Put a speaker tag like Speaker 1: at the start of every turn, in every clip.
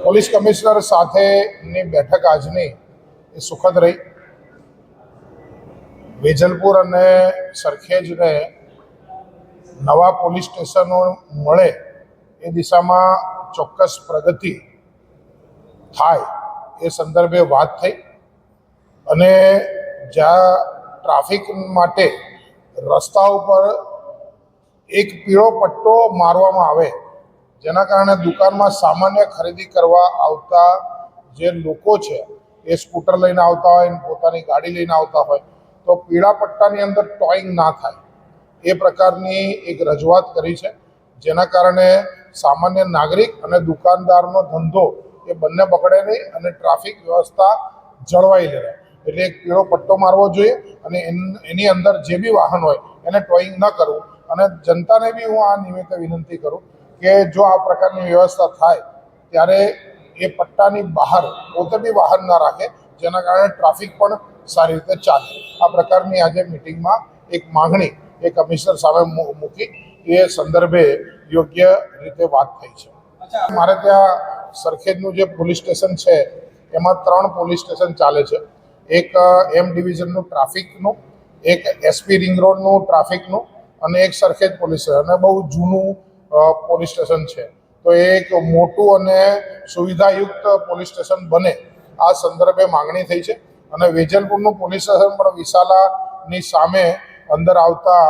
Speaker 1: Police commissioner સાથેની બેઠક આજની એ સુખદ રહી. વેજલપુર અને સરખેજને નવા પોલીસ સ્ટેશનો મળે એ દિશામાં ચોક્કસ પ્રગતિ થાય એ સંદર્ભે વાત થઈ અને જ્યાં ટ્રાફિક માટે રસ્તા ઉપર એક પીળો પટ્ટો મારવામાં આવે જેના કારણે દુકાનમાં સામાન્ય ખરીદી કરવા આવતા જે લોકો છે એ સ્કૂટર લઈને આવતા હોય પોતાની ગાડી લઈને આવતા હોય તો પીળા પટ્ટાની અંદર ટોઈંગ ના થાય એ પ્રકારની એક રજૂઆત કરી છે, જેના કારણે સામાન્ય નાગરિક અને દુકાનદારનો ધંધો એ બંને બગડે નહીં અને ટ્રાફિક વ્યવસ્થા જળવાઈ રહે. એટલે એક પીળો પટ્ટો મારવો જોઈએ અને એની અંદર જે બી વાહન હોય એને ટોઈંગ ન કરવું. અને જનતાને બી હું આ નિમિત્તે વિનંતી કરું કે જો આ પ્રકારની વ્યવસ્થા થાય ત્યારે એ પટ્ટાની બહાર પોતે બી વાહન ના રાખે, જેના કારણે ટ્રાફિક પણ સારી રીતે ચાલે. આ પ્રકારની આજે મિટિંગમાં એક માંગણી એ કમિશનર સામે મૂકી એ સંદર્ભે યોગ્ય રીતે વાત થઈ છે. મારે ત્યાં સરખેજનું જે પોલીસ સ્ટેશન છે એમાં 3 પોલીસ સ્ટેશન ચાલે છે. એક એમ ડિવિઝનનું ટ્રાફિકનું, એક એસપી રિંગ રોડનું ટ્રાફિકનું અને એક સરખેજ પોલીસ સ્ટેશન. અને બહુ જૂનું પોલીસ સ્ટેશન છે, તો એ એક મોટું અને સુવિધાયુક્ત પોલીસ સ્ટેશન બને આ સંદર્ભે માંગણી થઈ છે. અને વેજલપુરનું પોલીસ સ્ટેશન પણ વિશાલાની સામે અંદર આવતા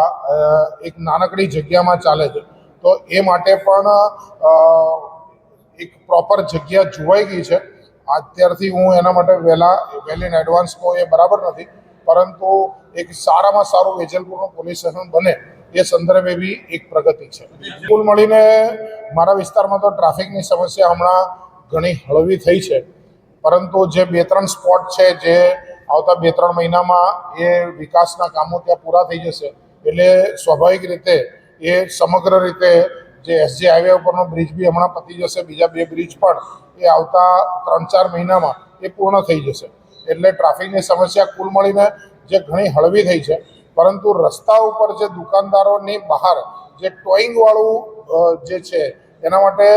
Speaker 1: એક નાનકડી જગ્યામાં ચાલે છે, તો એ માટે પણ એક પ્રોપર જગ્યા જોવાઈ ગઈ છે. અત્યારથી હું એના માટે વેલ ઇન એડવાન્સમાં એ બરાબર નથી, પરંતુ એક સારામાં સારું વેજલપુરનું પોલીસ સ્ટેશન બને એ સંદર્ભે બી એક પ્રગતિ છે. કુલ મળીને મારા વિસ્તારમાં તો ટ્રાફિકની સમસ્યા હમણાં ઘણી હળવી થઈ છે, પરંતુ જે 2-3 સ્પોટ છે જે આવતા 2-3 મહિનામાં એ વિકાસના કામો ત્યાં પૂરા થઈ જશે એટલે સ્વાભાવિક રીતે એ સમગ્ર રીતે જે એસજી હાઈવે ઉપરનો બ્રિજ બી હમણાં પતી જશે, બીજા 2 બ્રિજ પણ એ આવતા 3-4 મહિનામાં એ પૂર્ણ થઈ જશે. એટલે ટ્રાફિકની સમસ્યા કુલ મળીને જે ઘણી હળવી થઈ છે, પરંતુ રસ્તા ઉપર જે દુકાનદારોની બહાર જે ટોઈંગવાળું જે છે એના માટે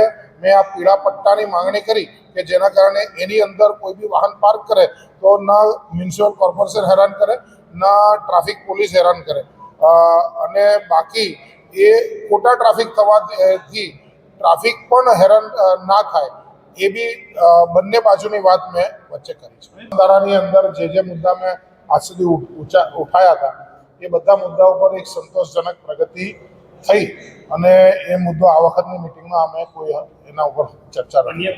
Speaker 1: મેં આ પીળા પટ્ટાની માંગણી કરી કે જેના કારણે એની અંદર કોઈ બી વાહન પાર્ક કરે તો ન મ્યુનિસિપલ કોર્પોરેશન હેરાન કરે, ન ટ્રાફિક પોલીસ હેરાન કરે અને બાકી એ ખોટા ટ્રાફિક થવાથી ટ્રાફિક પણ હેરાન ના થાય એ બી બંને બાજુની વાત મેં વચ્ચે કરી છે. ધારાની અંદર જે મુદ્દા મેં આજ સુધી ઉઠાયા હતા એ બધા મુદ્દાઓ પર એક સંતોષજનક પ્રગતિ થઈ અને એ મુદ્દો આ વખતની મિટિંગમાં અમે કોઈ એના ઉપર ચર્ચા કરી.